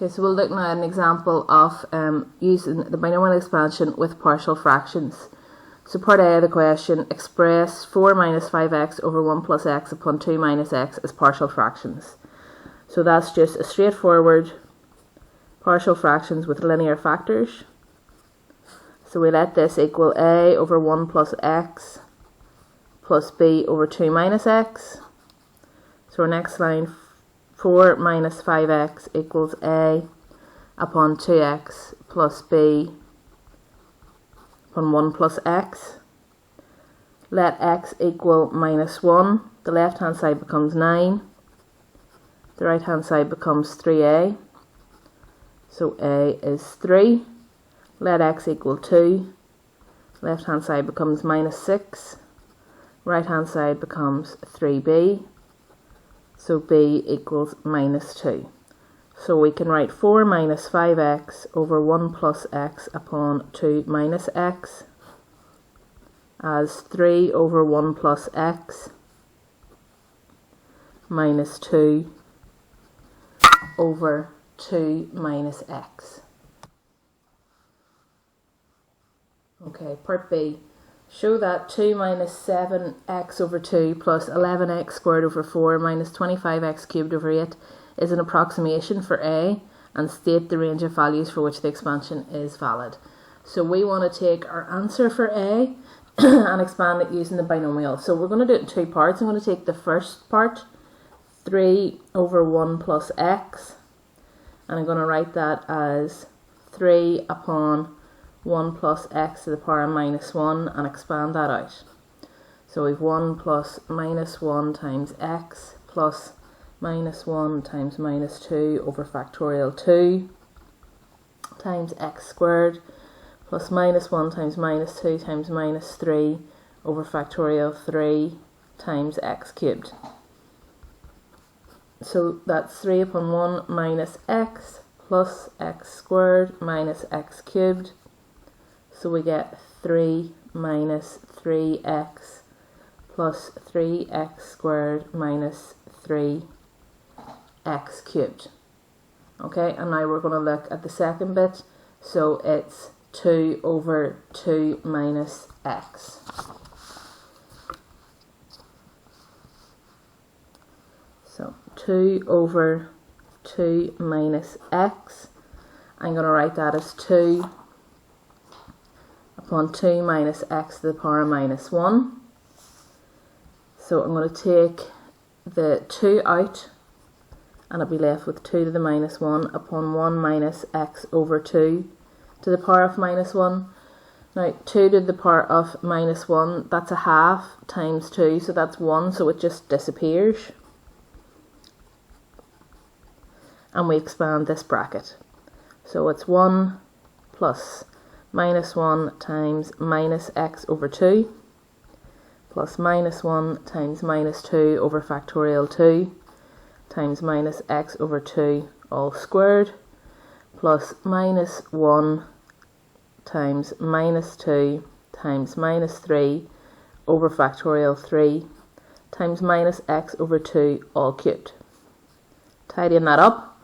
Okay, so we'll look now at an example of using the binomial expansion with partial fractions. So part A of the question, express 4 minus 5x over 1 plus x upon 2 minus x as partial fractions. So that's just a straightforward partial fractions with linear factors. So we let this equal a over 1 plus x plus b over 2 minus x. So our next line, 4 minus 5x equals a upon 2x plus b upon 1 plus x. Let x equal minus 1. The left hand side becomes 9. The right hand side becomes 3a. So a is 3. Let x equal 2. Left hand side becomes minus 6. Right hand side becomes 3b. So b equals minus 2. So we can write 4 minus 5x over 1 plus x upon 2 minus x as 3 over 1 plus x minus 2 over 2 minus x. Okay, part B. Show that 2 minus 7x over 2 plus 11x squared over 4 minus 25x cubed over 8 is an approximation for A, and state the range of values for which the expansion is valid. So we want to take our answer for A and expand it using the binomial. So we're going to do it in two parts. I'm going to take the first part, 3 over 1 plus x, and I'm going to write that as 3 upon 1 plus x to the power of minus 1 and expand that out. So we've 1 plus minus 1 times x plus minus 1 times minus 2 over factorial 2 times x squared plus minus 1 times minus 2 times minus 3 over factorial 3 times x cubed. So that's 3 upon 1 minus x plus x squared minus x cubed. So we get 3 minus 3x plus 3x squared minus 3x cubed. Okay, and now we're going to look at the second bit. So it's 2 over 2 minus x. So 2 over 2 minus x. I'm going to write that as 2 upon 2 minus x to the power of minus 1. So I'm going to take the 2 out, and I'll be left with 2 to the minus 1 upon 1 minus x over 2 to the power of minus 1. Now 2 to the power of minus 1, that's a half times 2, so that's 1, so it just disappears. And we expand this bracket. So it's 1 plus minus 1 times minus x over 2 plus minus 1 times minus 2 over factorial 2 times minus x over 2 all squared plus minus 1 times minus 2 times minus 3 over factorial 3 times minus x over 2 all cubed. Tidying that up,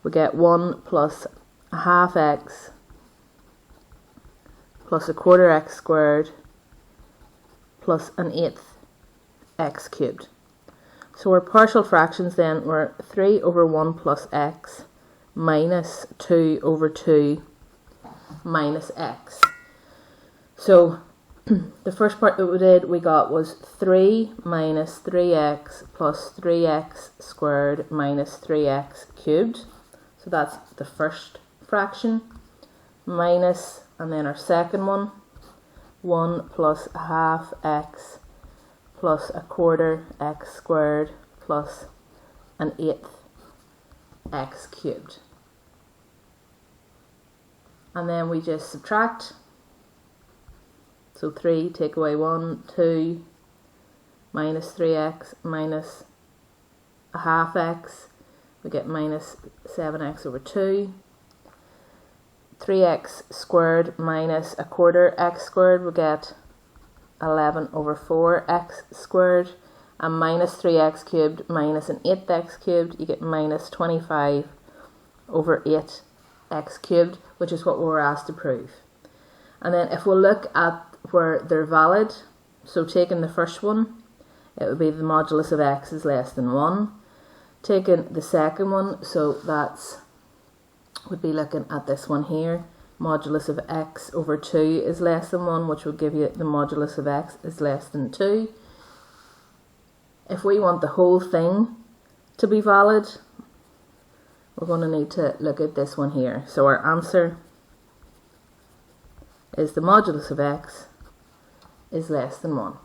we get 1 plus a half x plus a quarter x squared plus an eighth x cubed. So our partial fractions then were 3 over 1 plus x minus 2 over 2 minus x. So the first part that we did, we got was 3 minus 3x plus 3x squared minus 3x cubed. So that's the first fraction, minus, and then our second one, 1 plus a half x plus a quarter x squared plus an eighth x cubed. And then we just subtract. So 3 take away 1, 2 minus 3x minus a half x, we get minus 7x over 2. 3x squared minus a quarter x squared, we get 11 over 4x squared, and minus 3x cubed minus an 8x cubed, you get minus 25 over 8x cubed, which is what we were asked to prove. And then if we look at where they're valid, so taking the first one, it would be the modulus of x is less than 1. Taking the second one, so that's would be looking at this one here, modulus of x over 2 is less than 1, which will give you the modulus of x is less than 2. If we want the whole thing to be valid, we're going to need to look at this one here. So our answer is the modulus of x is less than 1.